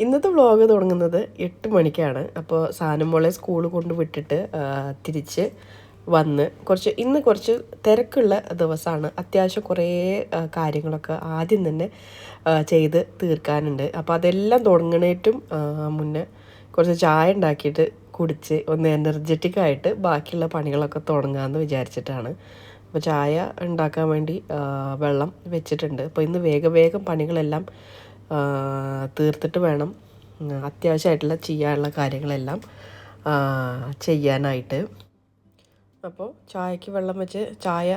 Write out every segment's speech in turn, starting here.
ഇന്നത്തെ വ്ളോഗ് തുടങ്ങുന്നത് 8 മണിക്കാണ്. അപ്പോൾ സാനും മോളെ സ്കൂൾ കൊണ്ട് വിട്ടിട്ട് തിരിച്ച് വന്ന് ഇന്ന് കുറച്ച് തിരക്കുള്ള ദിവസമാണ്. അത്യാവശ്യം കുറേ കാര്യങ്ങളൊക്കെ ആദ്യം തന്നെ ചെയ്ത് തീർക്കാനുണ്ട്. അപ്പോൾ അതെല്ലാം തുടങ്ങണേറ്റും മുന്നേ കുറച്ച് ചായ ഉണ്ടാക്കിയിട്ട് കുടിച്ച് ഒന്ന് എനർജറ്റിക് ആയിട്ട് ബാക്കിയുള്ള പണികളൊക്കെ തുടങ്ങാമെന്ന് വിചാരിച്ചിട്ടാണ്. അപ്പോൾ ചായ ഉണ്ടാക്കാൻ വേണ്ടി വെള്ളം വെച്ചിട്ടുണ്ട്. അപ്പോൾ ഇന്ന് വേഗം പണികളെല്ലാം തീർത്തിട്ട് വേണം അത്യാവശ്യമായിട്ടുള്ള ചെയ്യാനുള്ള കാര്യങ്ങളെല്ലാം ചെയ്യാനായിട്ട്. അപ്പോൾ ചായക്ക് വെള്ളം വെച്ച് ചായ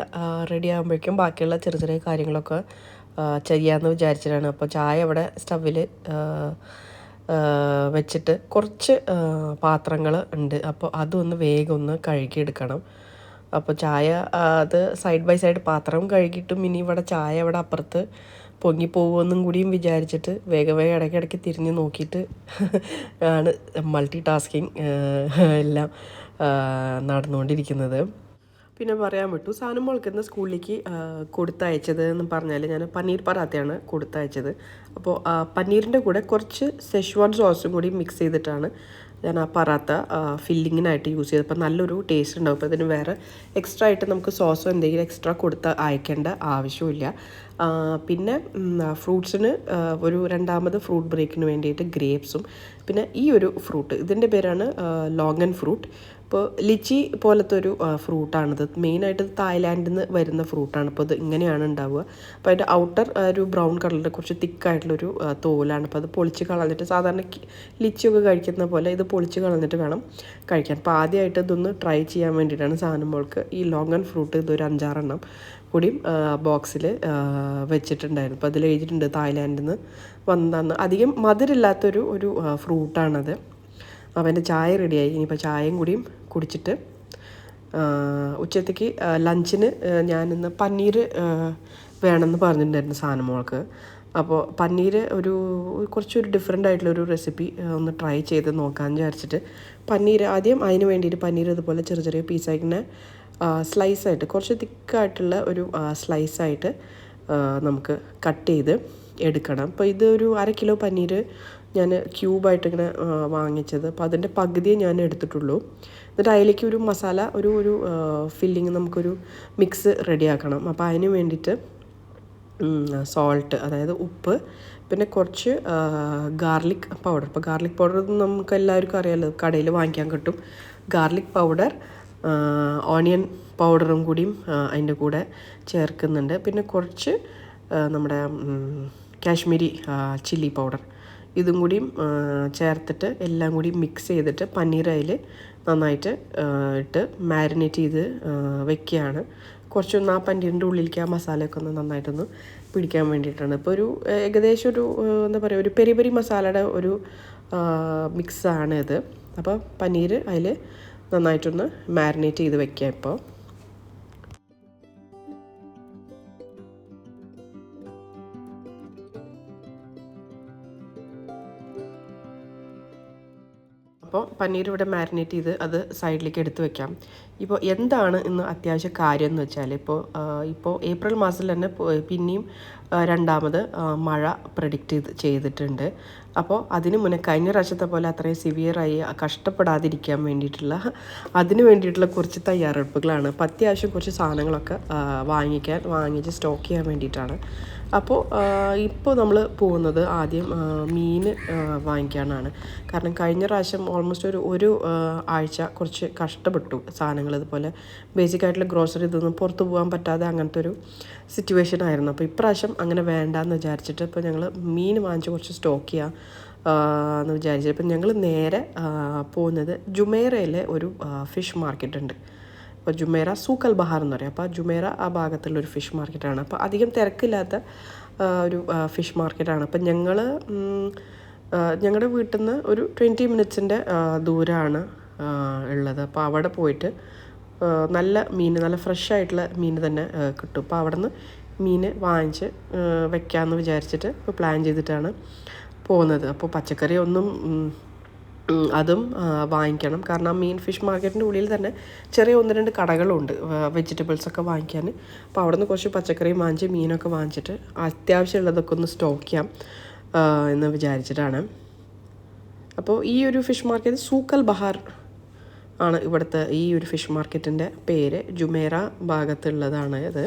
റെഡി ആകുമ്പോഴേക്കും ബാക്കിയുള്ള ചെറിയ കാര്യങ്ങളൊക്കെ ചെയ്യാമെന്ന് വിചാരിച്ചിട്ടാണ്. അപ്പോൾ ചായ ഇവിടെ സ്റ്റവിൽ വെച്ചിട്ട് കുറച്ച് പാത്രങ്ങൾ ഉണ്ട്. അപ്പോൾ അതൊന്ന് വേഗം ഒന്ന് കഴുകിയെടുക്കണം. അപ്പോൾ ചായ അത് സൈഡ് ബൈ സൈഡ് പാത്രം കഴുകിയിട്ടും ഇനി ഇവിടെ ചായ ഇവിടെ അപ്പുറത്ത് പൊങ്ങിപ്പോകുമെന്നും കൂടിയും വിചാരിച്ചിട്ട് വേഗം ഇടയ്ക്കിടയ്ക്ക് തിരിഞ്ഞ് നോക്കിയിട്ട് ആണ് മൾട്ടി ടാസ്കിങ് എല്ലാം നടന്നുകൊണ്ടിരിക്കുന്നത്. പിന്നെ പറയാൻ വിട്ടു, സാനും മോൾക്കിന്ന് സ്കൂളിലേക്ക് കൊടുത്തയച്ചത് എന്ന് പറഞ്ഞാൽ ഞാൻ പനീർ പറാത്തയാണ് കൊടുത്തയച്ചത്. അപ്പോൾ പനീറിൻ്റെ കൂടെ കുറച്ച് സെഷ്വാൻ സോസും കൂടി മിക്സ് ചെയ്തിട്ടാണ് ഞാൻ ആ പറാത്ത ഫില്ലിങ്ങിനായിട്ട് യൂസ് ചെയ്തത്. അപ്പോൾ നല്ലൊരു ടേസ്റ്റ് ഉണ്ടാവും. അപ്പോൾ അതിന് വേറെ എക്സ്ട്രാ ആയിട്ട് നമുക്ക് സോസോ എന്തെങ്കിലും എക്സ്ട്രാ കൊടുത്ത് അയക്കേണ്ട ആവശ്യമില്ല. പിന്നെ ഫ്രൂട്ട്സിന് ഒരു രണ്ടാമത് ഫ്രൂട്ട് ബ്രേക്കിന് വേണ്ടിയിട്ട് ഗ്രേപ്സും പിന്നെ ഈ ഒരു ഫ്രൂട്ട്, ഇതിൻ്റെ പേരാണ് ലോങ്ങൻ ഫ്രൂട്ട്. ഇപ്പോൾ ലിച്ചി പോലത്തെ ഒരു ഫ്രൂട്ടാണിത്. മെയിനായിട്ട് തായ്ലാൻഡിൽ നിന്ന് വരുന്ന ഫ്രൂട്ടാണ്. അപ്പോൾ ഇത് ഇങ്ങനെയാണ് ഉണ്ടാവുക. അപ്പോൾ അതിൻ്റെ ഔട്ടർ ഒരു ബ്രൗൺ കളറിൻ്റെ കുറച്ച് തിക്കായിട്ടുള്ളൊരു തോലാണ്. അപ്പോൾ അത് പൊളിച്ച് കളഞ്ഞിട്ട് സാധാരണ ലിച്ചിയൊക്കെ കഴിക്കുന്ന പോലെ ഇത് പൊളിച്ച് കളഞ്ഞിട്ട് വേണം കഴിക്കാൻ. അപ്പോൾ ആദ്യമായിട്ട് ഇതൊന്ന് ട്രൈ ചെയ്യാൻ വേണ്ടിയിട്ടാണ് സാധനം മോൾക്ക് ഈ ലോങ്ങൻ ഫ്രൂട്ട് ഇതൊരു 5-6 കൂടിയും ബോക്സിൽ വെച്ചിട്ടുണ്ടായിരുന്നു. അപ്പോൾ അതിൽ എഴുതിയിട്ടുണ്ട് തായ്ലാൻഡിൽ നിന്ന് വന്നതാണ്. അധികം മധുരമില്ലാത്തൊരു ഫ്രൂട്ടാണത്. അവൻ്റെ ചായ റെഡിയായി. ഇനിയിപ്പോൾ ചായയും കൂടിയും കുടിച്ചിട്ട് ഉച്ചത്തേക്ക് ലഞ്ചിന് ഞാനിന്ന് പനീർ വേണമെന്ന് പറഞ്ഞിട്ടുണ്ടായിരുന്നു സാധനം മോൾക്ക്. അപ്പോൾ പനീർ കുറച്ചൊരു ഡിഫറെൻ്റ് ആയിട്ടുള്ളൊരു റെസിപ്പി ഒന്ന് ട്രൈ ചെയ്ത് നോക്കാമെന്ന് വിചാരിച്ചിട്ട് പനീർ ആദ്യം അതിന് വേണ്ടിയിട്ട് പനീർ ഇതുപോലെ ചെറിയ പീസായിങ്ങനെ സ്ലൈസായിട്ട് കുറച്ച് തിക്കായിട്ടുള്ള ഒരു സ്ലൈസായിട്ട് നമുക്ക് കട്ട് ചെയ്ത് എടുക്കണം. അപ്പോൾ ഇത് ഒരു 1/2 കിലോ പനീർ ഞാൻ ക്യൂബായിട്ട് ഇങ്ങനെ വാങ്ങിച്ചത്. അപ്പോൾ അതിൻ്റെ പകുതിയെ ഞാൻ എടുത്തിട്ടുള്ളൂ. എന്നിട്ട് അതിലേക്ക് ഒരു മസാല ഒരു ഫില്ലിങ് നമുക്കൊരു മിക്സ് റെഡിയാക്കണം. അപ്പോൾ അതിന് വേണ്ടിയിട്ട് സോൾട്ട്, അതായത് ഉപ്പ്, പിന്നെ കുറച്ച് ഗാർലിക് പൗഡർ. ഇപ്പോൾ ഗാർലിക് പൗഡർ നമുക്ക് എല്ലാവർക്കും അറിയാമല്ലോ, കടയിൽ വാങ്ങിക്കാൻ കിട്ടും. ഗാർലിക് പൗഡർ, ഓണിയൻ പൗഡറും കൂടിയും അതിൻ്റെ കൂടെ ചേർക്കുന്നുണ്ട്. പിന്നെ കുറച്ച് നമ്മുടെ കാശ്മീരി ചില്ലി പൗഡർ ഇതും കൂടിയും ചേർത്തിട്ട് എല്ലാം കൂടി മിക്സ് ചെയ്തിട്ട് പനീർ അതിൽ നന്നായിട്ട് ഇട്ട് മാരിനേറ്റ് ചെയ്ത് വെക്കുകയാണ്. കുറച്ചൊന്ന് ആ പനീറിൻ്റെ ഉള്ളിലേക്ക് ആ മസാലയൊക്കെ ഒന്ന് നന്നായിട്ടൊന്ന് പിടിക്കാൻ വേണ്ടിയിട്ടാണ്. ഇപ്പോൾ ഏകദേശം എന്താ പറയുക, ഒരു പെരി പെരി മസാലയുടെ ഒരു മിക്സാണ് ഇത്. അപ്പോൾ പനീർ അതിൽ നന്നായിട്ടൊന്ന് മാരിനേറ്റ് ചെയ്ത് വെക്കുക. ഇപ്പോൾ പനീർ ഇവിടെ മാരിനേറ്റ് ചെയ്ത് അത് സൈഡിലേക്ക് എടുത്ത് വെക്കാം. ഇപ്പോൾ എന്താണ് ഇന്ന് അത്യാവശ്യ കാര്യം എന്ന് വെച്ചാൽ ഇപ്പോൾ ഏപ്രിൽ മാസത്തിൽ തന്നെ പിന്നെയും രണ്ടാമത് മഴ പ്രെഡിക്റ്റ് ചെയ്തിട്ടുണ്ട്. അപ്പോൾ അതിന് മുന്നേ കഴിഞ്ഞ പ്രാവശ്യത്തെ പോലെ അത്രയും സിവിയറായി കഷ്ടപ്പെടാതിരിക്കാൻ വേണ്ടിയിട്ടുള്ള അതിന് വേണ്ടിയിട്ടുള്ള കുറച്ച് തയ്യാറെടുപ്പുകളാണ്. അപ്പോൾ അത്യാവശ്യം കുറച്ച് സാധനങ്ങളൊക്കെ വാങ്ങിച്ച് സ്റ്റോക്ക് ചെയ്യാൻ വേണ്ടിയിട്ടാണ്. അപ്പോൾ ഇപ്പോൾ നമ്മൾ പോകുന്നത് ആദ്യം മീൻ വാങ്ങിക്കാനാണ്. കാരണം കഴിഞ്ഞ പ്രാവശ്യം ഓൾമോസ്റ്റ് ഒരു ആഴ്ച കുറച്ച് കഷ്ടപ്പെട്ടു. സാധനങ്ങൾ ഇതുപോലെ ബേസിക്കായിട്ടുള്ള ഗ്രോസറി ഇതൊന്നും പുറത്ത് പോകാൻ പറ്റാതെ അങ്ങനത്തെ ഒരു സിറ്റുവേഷൻ ആയിരുന്നു. അപ്പോൾ ഇപ്രാവശ്യം അങ്ങനെ വേണ്ടാന്ന് വിചാരിച്ചിട്ട് ഇപ്പോൾ ഞങ്ങൾ മീൻ വാങ്ങിച്ച് കുറച്ച് സ്റ്റോക്ക് ചെയ്യാം എന്ന് വിചാരിച്ചിട്ട് ഇപ്പം ഞങ്ങൾ നേരെ പോകുന്നത് ജുമേറയിലെ ഒരു ഫിഷ് മാർക്കറ്റ് ഉണ്ട്. അപ്പോൾ ജുമേറ സൂക്കൽ ബഹാർ എന്ന് പറയും. അപ്പോൾ ജുമേറ ആ ഭാഗത്തുള്ളൊരു ഫിഷ് മാർക്കറ്റാണ്. അപ്പോൾ അധികം തിരക്കില്ലാത്ത ഒരു ഫിഷ് മാർക്കറ്റാണ്. അപ്പം ഞങ്ങളുടെ വീട്ടിൽ നിന്ന് ഒരു 20 മിനിറ്റ്സിൻ്റെ ദൂരമാണ് ഉള്ളത്. അപ്പോൾ അവിടെ പോയിട്ട് നല്ല ഫ്രഷ് ആയിട്ടുള്ള മീൻ തന്നെ കിട്ടും. അപ്പോൾ അവിടെ നിന്ന് മീൻ വാങ്ങിച്ച് വെക്കാമെന്ന് വിചാരിച്ചിട്ട് പ്ലാൻ ചെയ്തിട്ടാണ് പോകുന്നത്. അപ്പോൾ പച്ചക്കറി ഒന്നും അതും വാങ്ങിക്കണം. കാരണം ഫിഷ് മാർക്കറ്റിൻ്റെ ഉള്ളിൽ തന്നെ ചെറിയ 1-2 കടകളുണ്ട് വെജിറ്റബിൾസൊക്കെ വാങ്ങിക്കാൻ. അപ്പോൾ അവിടെ നിന്ന് കുറച്ച് പച്ചക്കറി വാങ്ങിച്ച് മീനൊക്കെ വാങ്ങിച്ചിട്ട് അത്യാവശ്യമുള്ളതൊക്കെ ഒന്ന് സ്റ്റോക്ക് ചെയ്യാം എന്ന് വിചാരിച്ചിട്ടാണ്. അപ്പോൾ ഈ ഒരു ഫിഷ് മാർക്കറ്റ് സൂക്കൽ ബഹാർ ആണ് ഇവിടുത്തെ ഈ ഒരു ഫിഷ് മാർക്കറ്റിൻ്റെ പേര്. ജുമേറ ഭാഗത്തുള്ളതാണ് ഇത്.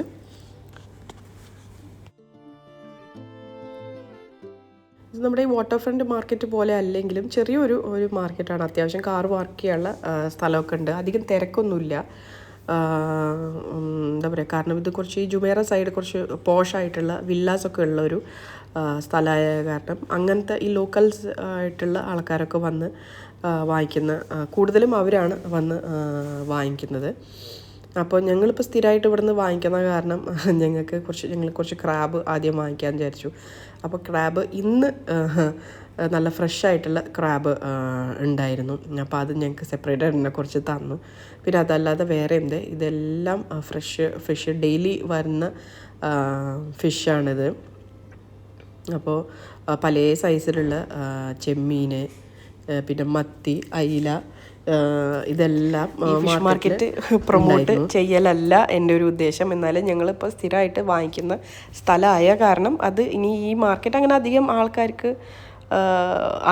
ഇത് നമ്മുടെ ഈ വാട്ടർ ഫ്രണ്ട് മാർക്കറ്റ് പോലെ അല്ലെങ്കിലും ചെറിയൊരു മാർക്കറ്റാണ്. അത്യാവശ്യം കാർ പാർക്ക് ചെയ്യാനുള്ള സ്ഥലമൊക്കെ ഉണ്ട്. അധികം തിരക്കൊന്നുമില്ല. എന്താ പറയുക, കാരണം ഇത് കുറച്ച് ഈ ജുമേറ സൈഡ് കുറച്ച് പോഷായിട്ടുള്ള വില്ലാസൊക്കെ ഉള്ളൊരു സ്ഥലമായ കാരണം അങ്ങനത്തെ ഈ ലോക്കൽസ് ആയിട്ടുള്ള ആൾക്കാരൊക്കെ വന്ന് വാങ്ങിക്കുന്ന, കൂടുതലും അവരാണ് വന്ന് വാങ്ങിക്കുന്നത്. അപ്പോൾ ഞങ്ങളിപ്പോൾ സ്ഥിരമായിട്ട് ഇവിടുന്ന് വാങ്ങിക്കുന്ന കാരണം ഞങ്ങൾ കുറച്ച് ക്രാബ് ആദ്യം വാങ്ങിക്കാൻ വിചാരിച്ചു. അപ്പോൾ ക്രാബ് ഇന്ന് നല്ല ഫ്രഷ് ആയിട്ടുള്ള ക്രാബ് ഉണ്ടായിരുന്നു. അപ്പോൾ അത് ഞങ്ങൾക്ക് സെപ്പറേറ്റ് എണ്ണ കുറച്ച് തന്നു. പിന്നെ അതല്ലാതെ വേറെ എന്ത്, ഇതെല്ലാം ഫ്രഷ് ഫിഷ്, ഡെയിലി വരുന്ന ഫിഷാണിത്. അപ്പോൾ പല സൈസിലുള്ള ചെമ്മീൻ, പിന്നെ മത്തി, അയില, ഇതെല്ലാം ഫിഷ് മാർക്കറ്റ് പ്രൊമോട്ട് ചെയ്യലല്ല എൻ്റെ ഒരു ഉദ്ദേശം. എന്നാലും ഞങ്ങളിപ്പോൾ സ്ഥിരമായിട്ട് വാങ്ങിക്കുന്ന സ്ഥലമായ കാരണം അത് ഇനി ഈ മാർക്കറ്റ് അങ്ങനെ അധികം ആൾക്കാർക്ക്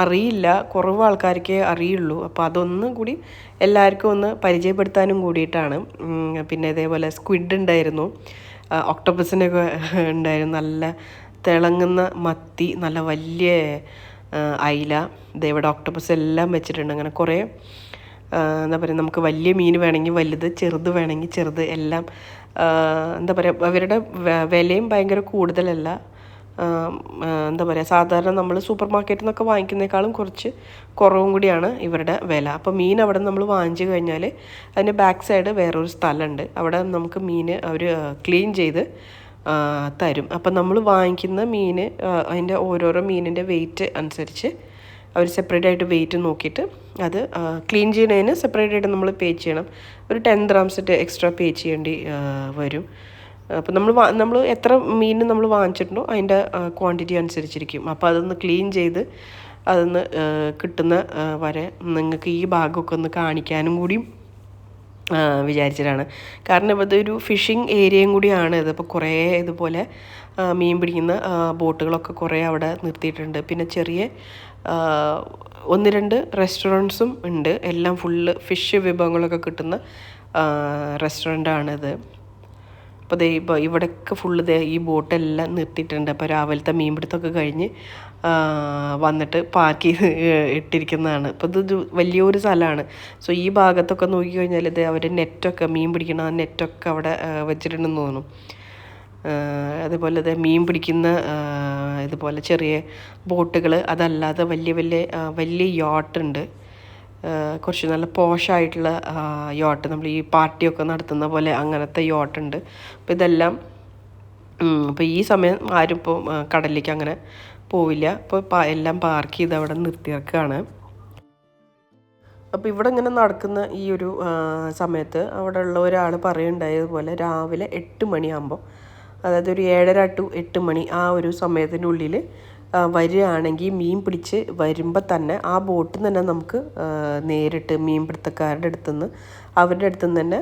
അറിയില്ല, കുറവ് ആൾക്കാർക്കേ അറിയുള്ളൂ. അപ്പോൾ അതൊന്നും കൂടി എല്ലാവർക്കും ഒന്ന് പരിചയപ്പെടുത്താനും കൂടിയിട്ടാണ്. പിന്നെ ഇതേപോലെ സ്ക്വിഡ് ഉണ്ടായിരുന്നു, ഒക്ടോപ്പസിനൊക്കെ ഉണ്ടായിരുന്നു, നല്ല തിളങ്ങുന്ന മത്തി, നല്ല വലിയ അയില, ഇതേവിടെ ഒക്ടോപ്പസ് എല്ലാം വെച്ചിട്ടുണ്ട്. അങ്ങനെ കുറേ എന്താ പറയുക, നമുക്ക് വലിയ മീൻ വേണമെങ്കിൽ വലുത്, ചെറുത് വേണമെങ്കിൽ ചെറുത്, എല്ലാം എന്താ പറയുക, അവരുടെ വിലയും ഭയങ്കര കൂടുതലല്ല. എന്താ പറയുക, സാധാരണ നമ്മൾ സൂപ്പർ മാർക്കറ്റിൽ നിന്നൊക്കെ വാങ്ങിക്കുന്നേക്കാളും കുറച്ച് കുറവും കൂടിയാണ് ഇവരുടെ വില. അപ്പോൾ മീൻ അവിടെ നമ്മൾ വാങ്ങിച്ചു കഴിഞ്ഞാൽ അതിൻ്റെ ബാക്ക് സൈഡ് വേറൊരു സ്ഥലമുണ്ട്, അവിടെ നമുക്ക് മീൻ അവർ ക്ലീൻ ചെയ്ത് തരും. അപ്പം നമ്മൾ വാങ്ങിക്കുന്ന മീൻ അതിൻ്റെ ഓരോരോ മീനിൻ്റെ വെയിറ്റ് അനുസരിച്ച് അവർ സെപ്പറേറ്റ് ആയിട്ട് വെയിറ്റ് നോക്കിയിട്ട് അത് ക്ലീൻ ചെയ്യുന്നതിന് സെപ്പറേറ്റ് ആയിട്ട് നമ്മൾ പേ ചെയ്യണം. ഒരു 10 dirhams എക്സ്ട്രാ പേ ചെയ്യേണ്ടി വരും. അപ്പോൾ നമ്മൾ എത്ര മീൻ നമ്മൾ വാങ്ങിച്ചിട്ടുണ്ടോ അതിൻ്റെ ക്വാണ്ടിറ്റി അനുസരിച്ചിരിക്കും. അപ്പോൾ അതൊന്ന് ക്ലീൻ ചെയ്ത് അതൊന്ന് കിട്ടുന്ന വരെ നിങ്ങൾക്ക് ഈ ഭാഗമൊക്കെ ഒന്ന് കാണിക്കാനും കൂടിയും വിചാരിച്ചിട്ടാണ്. കാരണം ഇതൊരു ഫിഷിംഗ് ഏരിയയും കൂടിയാണ് ഇത്. അപ്പോൾ കുറേ ഇതുപോലെ മീൻ പിടിക്കുന്ന ബോട്ടുകളൊക്കെ കുറേ അവിടെ നിർത്തിയിട്ടുണ്ട്. പിന്നെ ചെറിയ 1-2 റെസ്റ്റോറൻറ്റ്സും ഉണ്ട്. എല്ലാം ഫുള്ള് ഫിഷ് വിഭവങ്ങളൊക്കെ കിട്ടുന്ന റെസ്റ്റോറൻ്റാണിത്. അപ്പോൾ ഇപ്പോൾ ഇവിടെയൊക്കെ ഫുള്ള് ഈ ബോട്ടെല്ലാം നിർത്തിയിട്ടുണ്ട്. അപ്പോൾ രാവിലത്തെ മീൻപിടുത്തമൊക്കെ കഴിഞ്ഞ് വന്നിട്ട് പാർക്ക് ചെയ്ത് ഇട്ടിരിക്കുന്നതാണ്. അപ്പോൾ ഇത് വലിയൊരു സ്ഥലമാണ്. സോ ഈ ഭാഗത്തൊക്കെ നോക്കിക്കഴിഞ്ഞാൽ ഇത് അവർ നെറ്റൊക്കെ, മീൻ പിടിക്കണ നെറ്റൊക്കെ അവിടെ വെച്ചിട്ടുണ്ടെന്ന് തോന്നുന്നു. അതുപോലെ ഇത് മീൻ പിടിക്കുന്ന ഇതുപോലെ ചെറിയ ബോട്ടുകൾ, അതല്ലാതെ വലിയ യാട്ടുണ്ട്. കുറച്ച് നല്ല പോഷായിട്ടുള്ള യോട്ട്, നമ്മൾ ഈ പാർട്ടിയൊക്കെ നടത്തുന്ന പോലെ അങ്ങനത്തെ യോട്ടുണ്ട്. അപ്പോൾ ഇതെല്ലാം അപ്പോൾ ഈ സമയം ആരും ഇപ്പോൾ കടലിലേക്ക് അങ്ങനെ പോവില്ല. അപ്പോൾ എല്ലാം പാർക്ക് ചെയ്ത് അവിടെ നിർത്തിയേക്കാണ്. അപ്പോൾ ഇവിടെ ഇങ്ങനെ നടക്കുന്ന ഈ ഒരു സമയത്ത് അവിടെ ഉള്ള ഒരാൾ പറയുണ്ടായതുപോലെ രാവിലെ 8 മണിയാകുമ്പോൾ, അതായത് ഒരു 7:30 to 8 മണി ആ ഒരു സമയത്തിനുള്ളിൽ വരികയാണെങ്കിൽ മീൻ പിടിച്ച് വരുമ്പോൾ തന്നെ ആ ബോട്ടിൽ തന്നെ നമുക്ക് നേരിട്ട് മീൻപിടുത്തക്കാരുടെ അടുത്തുനിന്ന്, അവരുടെ അടുത്തുനിന്ന് തന്നെ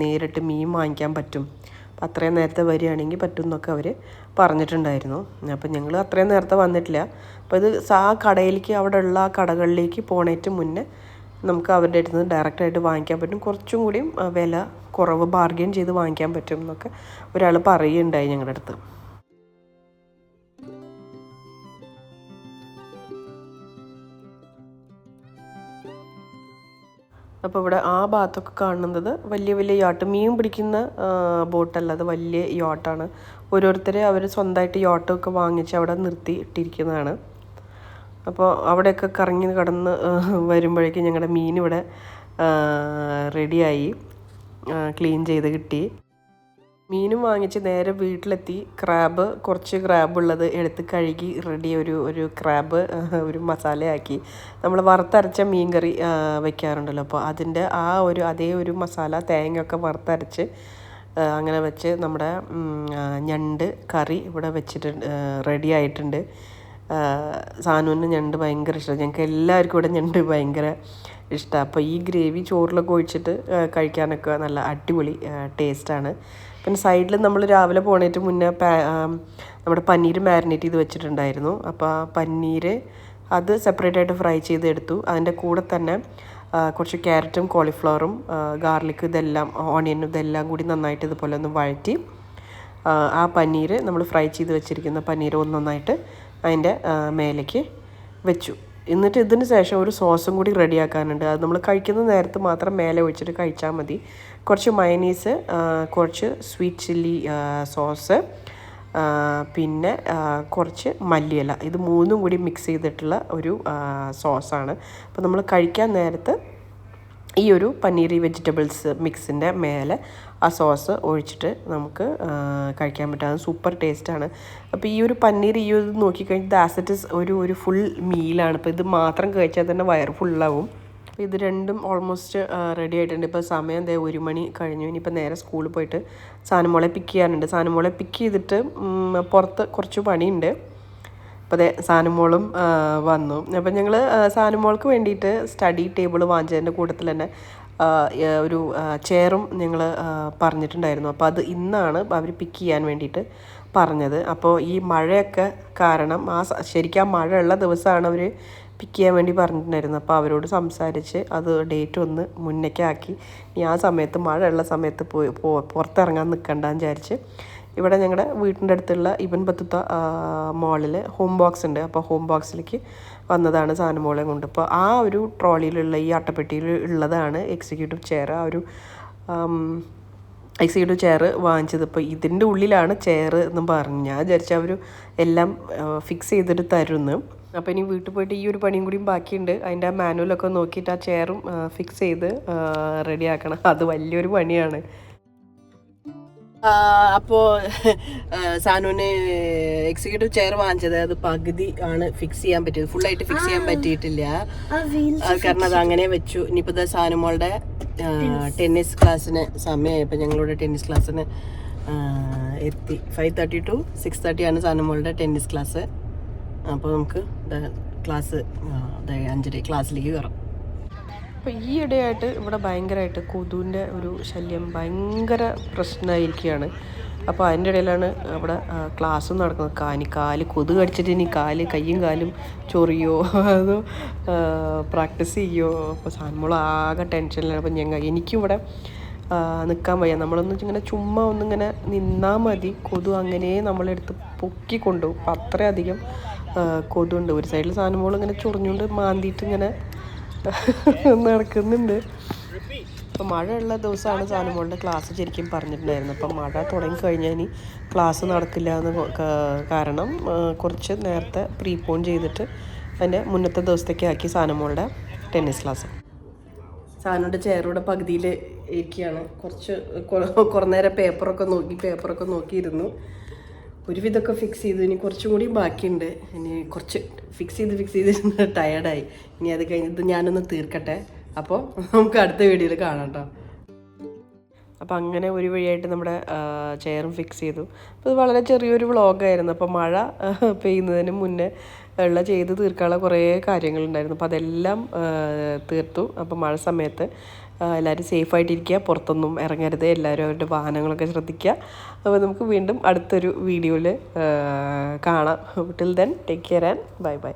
നേരിട്ട് മീൻ വാങ്ങിക്കാൻ പറ്റും. അപ്പം അത്രയും നേരത്തെ വരികയാണെങ്കിൽ പറ്റും എന്നൊക്കെ അവർ പറഞ്ഞിട്ടുണ്ടായിരുന്നു. അപ്പം ഞങ്ങൾ അത്രയും നേരത്തെ വന്നിട്ടില്ല. അപ്പോൾ ഇത് ആ കടയിലേക്ക്, അവിടെ ഉള്ള ആ കടകളിലേക്ക് പോണേറ്റ് മുന്നേ നമുക്ക് അവരുടെ അടുത്ത് നിന്ന് ഡയറക്റ്റായിട്ട് വാങ്ങിക്കാൻ പറ്റും. കുറച്ചും കൂടിയും വില കുറവ്, ബാർഗെയിൻ ചെയ്ത് വാങ്ങിക്കാൻ പറ്റും എന്നൊക്കെ ഒരാൾ പറയുകയുണ്ടായി ഞങ്ങളുടെ അടുത്ത്. അപ്പോൾ ഇവിടെ ആ ഭാഗത്തൊക്കെ കാണുന്നത് വലിയ യാട്ട്, മീൻ പിടിക്കുന്ന ബോട്ടല്ല, അത് വലിയ യാട്ടാണ്. ഓരോരുത്തർ അവർ സ്വന്തമായിട്ട് യാട്ടൊക്കെ വാങ്ങിച്ച് അവിടെ നിർത്തി ഇട്ടിരിക്കുന്നതാണ്. അപ്പോൾ അവിടെയൊക്കെ കറങ്ങി കടന്ന് വരുമ്പോഴേക്കും ഞങ്ങളുടെ മീൻ ഇവിടെ റെഡിയായി, ക്ലീൻ ചെയ്ത് കിട്ടി. മീനും വാങ്ങിച്ച് നേരെ വീട്ടിലെത്തി. കുറച്ച് ക്രാബ് ഉള്ളത് എടുത്ത് കഴുകി റെഡി ഒരു ക്രാബ് ഒരു മസാലയാക്കി. നമ്മൾ വറുത്തരച്ച മീൻ കറി വെക്കാറുണ്ടല്ലോ, അപ്പോൾ അതിൻ്റെ അതേ ഒരു മസാല, തേങ്ങയൊക്കെ വറുത്തരച്ച് അങ്ങനെ വെച്ച് നമ്മുടെ ഞണ്ട് കറി ഇവിടെ വെച്ചിട്ടുണ്ട്, റെഡി ആയിട്ടുണ്ട്. സാനുവിന് ഞണ്ട് ഭയങ്കര ഇഷ്ടമാണ്. ഞങ്ങൾക്ക് എല്ലാവർക്കും ഇവിടെ ഞണ്ട് ഭയങ്കര ഇഷ്ടമാണ്. അപ്പോൾ ഈ ഗ്രേവി ചോറിലൊക്കെ ഒഴിച്ചിട്ട് കഴിക്കാനൊക്കെ നല്ല അടിപൊളി ടേസ്റ്റാണ്. പിന്നെ സൈഡിൽ നമ്മൾ രാവിലെ പോണേറ്റ് മുന്നേ നമ്മുടെ പനീർ മാരിനേറ്റ് ചെയ്ത് വെച്ചിട്ടുണ്ടായിരുന്നു. അപ്പോൾ ആ പനീർ അത് സെപ്പറേറ്റായിട്ട് ഫ്രൈ ചെയ്തെടുത്തു. അതിൻ്റെ കൂടെ തന്നെ കുറച്ച് ക്യാരറ്റും കോളിഫ്ലവറും ഗാർലിക്കും ഇതെല്ലാം ഓണിയനും ഇതെല്ലാം കൂടി നന്നായിട്ട് ഇതുപോലെ ഒന്ന് വഴറ്റി ആ പനീർ നമ്മൾ ഫ്രൈ ചെയ്ത് വെച്ചിരിക്കുന്ന പനീർ നന്നായിട്ട് അതിൻ്റെ മേലേക്ക് വെച്ചു. എന്നിട്ട് ഇതിന് ശേഷം ഒരു സോസും കൂടി റെഡിയാക്കാനുണ്ട്. അത് നമ്മൾ കഴിക്കുന്ന നേരത്ത് മാത്രം മേലെ ഒഴിച്ചിട്ട് കഴിച്ചാൽ മതി. കുറച്ച് മയനീസ്, കുറച്ച് സ്വീറ്റ് ചില്ലി സോസ്, പിന്നെ കുറച്ച് മല്ലിയില, ഇത് മൂന്നും കൂടി മിക്സ് ചെയ്തിട്ടുള്ള ഒരു സോസാണ്. അപ്പോൾ നമ്മൾ കഴിക്കാൻ നേരത്ത് ഈ ഒരു പനീർ വെജിറ്റബിൾസ് മിക്സിൻ്റെ മേലെ ആ സോസ് ഒഴിച്ചിട്ട് നമുക്ക് കഴിക്കാൻ പറ്റും. അത് സൂപ്പർ ടേസ്റ്റാണ്. അപ്പോൾ ഈ ഒരു പനീർ ഈ ഒരു നോക്കിക്കഴിഞ്ഞാൽ ആസ് ഒരു ഫുൾ മീലാണ്. ഇപ്പോൾ ഇത് മാത്രം കഴിച്ചാൽ തന്നെ വയറ് ഫുള്ളാവും. അപ്പോൾ ഇത് രണ്ടും ഓൾമോസ്റ്റ് റെഡി ആയിട്ടുണ്ട്. ഇപ്പോൾ സമയം 1 മണി കഴിഞ്ഞു. ഇനിയിപ്പോൾ നേരെ സ്കൂളിൽ പോയിട്ട് സാനുമോളെ പിക്ക് ചെയ്യാനുണ്ട്. സാനുമോളെ പിക്ക് ചെയ്തിട്ട് പുറത്ത് കുറച്ച് പണിയുണ്ട്. അപ്പോൾ സാനുമോളും വന്നു. അപ്പം ഞങ്ങൾ സാനുമോൾക്ക് വേണ്ടിയിട്ട് സ്റ്റഡി ടേബിൾ വാങ്ങിച്ചതിൻ്റെ കൂട്ടത്തിൽ തന്നെ ഒരു ചെയറും ഞങ്ങൾ പറഞ്ഞിട്ടുണ്ടായിരുന്നു. അപ്പോൾ അത് ഇന്നാണ് അവർ പിക്ക് ചെയ്യാൻ വേണ്ടിയിട്ട് പറഞ്ഞത്. അപ്പോൾ ഈ മഴയൊക്കെ കാരണം ശരിക്കും ആ മഴയുള്ള ദിവസമാണ് അവർ പിക്ക് ചെയ്യാൻ വേണ്ടി പറഞ്ഞിട്ടുണ്ടായിരുന്നു. അപ്പോൾ അവരോട് സംസാരിച്ച് അത് ഡേറ്റ് ഒന്ന് മുന്നേക്ക് ആക്കി. ഇനി ആ സമയത്ത് മഴയുള്ള സമയത്ത് പുറത്തിറങ്ങാൻ നിൽക്കണ്ടെന്ന് വിചാരിച്ച് ഇവിടെ ഞങ്ങളുടെ വീട്ടിൻ്റെ അടുത്തുള്ള ഇബൻ ബത്തുത്ത മോളിൽ ഹോം ബോക്സ് ഉണ്ട്. അപ്പോൾ ഹോം ബോക്സിലേക്ക് വന്നതാണ് സാനുമോളെ കൊണ്ട്. അപ്പോൾ ആ ഒരു ട്രോളിയിലുള്ള ഈ അട്ടപ്പെട്ടിയിൽ ഉള്ളതാണ് എക്സിക്യൂട്ടീവ് ചെയർ. ആ ഒരു എക്സിക്യൂട്ടീവ് ചെയർ വാങ്ങിച്ചത്. ഇപ്പോൾ ഇതിൻ്റെ ഉള്ളിലാണ് ചെയർ എന്നും പറഞ്ഞു. ഞാൻ വിചാരിച്ച അവർ എല്ലാം ഫിക്സ് ചെയ്തിട്ട് തരുമെന്ന്. അപ്പോൾ ഇനി വീട്ടിൽ പോയിട്ട് ഈ ഒരു പണിയും കൂടിയും ബാക്കിയുണ്ട്. അതിൻ്റെ ആ മാനുവലൊക്കെ നോക്കിയിട്ട് ആ ചെയറും ഫിക്സ് ചെയ്ത് റെഡിയാക്കണം. അത് വലിയൊരു പണിയാണ്. അപ്പോൾ സാനുവിന് എക്സിക്യൂട്ടീവ് ചെയർ വാങ്ങിച്ചത് അത് പകുതി ആണ് ഫിക്സ് ചെയ്യാൻ പറ്റിയത്. ഫുള്ളായിട്ട് ഫിക്സ് ചെയ്യാൻ പറ്റിയിട്ടില്ല. കാരണം അത് അങ്ങനെ വെച്ചു. ഇനിയിപ്പോൾ സാനുമോളുടെ ടെന്നീസ് ക്ലാസ്സിന് സമയമായി. ഇപ്പോൾ ഞങ്ങളുടെ ടെന്നീസ് ക്ലാസ്സിന് എത്തി. 5:30 to 6:30 ആണ് സാനുമോളുടെ ടെന്നീസ് ക്ലാസ്. അപ്പോൾ നമുക്ക് ക്ലാസ് 5:30 ക്ലാസ്സിലേക്ക് കയറാം. അപ്പോൾ ഈ ഇടയായിട്ട് ഇവിടെ ഭയങ്കരമായിട്ട് കൊതുവിൻ്റെ ഒരു ശല്യം ഭയങ്കര പ്രശ്നമായിരിക്കുകയാണ്. അപ്പോൾ അതിൻ്റെ ഇടയിലാണ് അവിടെ ക്ലാസ് നടക്കുന്നത്. കാല് കൊതു കടിച്ചിട്ട് ഇനി കയ്യും കാലും ചൊറിയോ അതോ പ്രാക്ടീസ് ചെയ്യോ. അപ്പോൾ സാൻമോൾ ആകെ ടെൻഷനിലാണ്. അപ്പോൾ എനിക്കും ഇവിടെ നിൽക്കാൻ വയ്യ. ഇങ്ങനെ ചുമ്മാ ഒന്നിങ്ങനെ നിന്നാൽ മതി, കൊതു അങ്ങനെ നമ്മളെടുത്ത് പൊക്കിക്കൊണ്ടുപോകും. അപ്പോൾ അത്രയധികം കൊതുണ്ട്. ഒരു സൈഡിൽ സാൻമോൾ ഇങ്ങനെ ചൊറിഞ്ഞുകൊണ്ട് മാന്തിയിട്ട് ഇങ്ങനെ നടക്കുന്നുണ്ട്. അപ്പോൾ മഴയുള്ള ദിവസമാണ് സാനുമോളുടെ ക്ലാസ് ശരിക്കും പറഞ്ഞിട്ടുണ്ടായിരുന്നു. അപ്പം മഴ തുടങ്ങിക്കഴിഞ്ഞാൽ ഇനി ക്ലാസ് നടക്കില്ല എന്ന് കാരണം കുറച്ച് നേരത്തെ പ്രീപോൺ ചെയ്തിട്ട് അതിൻ്റെ മുന്നത്തെ ദിവസത്തേക്ക് ആക്കി സാനുമോളുടെ ടെന്നീസ് ക്ലാസ്. സാനുവിൻ്റെ ചെയറുടെ പകുതിയിൽ ഇരിക്കുകയാണ്. കുറേ നേരം പേപ്പറൊക്കെ നോക്കിയിരുന്നു. ഒരുവിധമൊക്കെ ഫിക്സ് ചെയ്തു. ഇനി കുറച്ചും കൂടി ബാക്കിയുണ്ട്. ഇനി കുറച്ച് ഫിക്സ് ചെയ്ത് ടയർഡായി. ഇനി അത് കഴിഞ്ഞിട്ട് ഞാനൊന്ന് തീർക്കട്ടെ. അപ്പോൾ നമുക്ക് അടുത്ത വീഡിയോയിൽ കാണാം കേട്ടോ. അപ്പോൾ അങ്ങനെ ഒരു വഴിയായിട്ട് നമ്മുടെ ചെയറും ഫിക്സ് ചെയ്തു. അപ്പോൾ ഇത് വളരെ ചെറിയൊരു വ്ളോഗായിരുന്നു. അപ്പോൾ മഴ പെയ്യുന്നതിന് മുന്നേ ചെയ്ത് തീർക്കാനുള്ള കുറേ കാര്യങ്ങളുണ്ടായിരുന്നു. അപ്പോൾ അതെല്ലാം തീർത്തു. അപ്പോൾ മഴ സമയത്ത് എല്ലാവരും സേഫായിട്ടിരിക്കുക, പുറത്തൊന്നും ഇറങ്ങരുത്, എല്ലാവരും അവരുടെ വാഹനങ്ങളൊക്കെ ശ്രദ്ധിക്കുക. അപ്പോൾ നമുക്ക് വീണ്ടും അടുത്തൊരു വീഡിയോയിൽ കാണാം. Till then take care and bye bye.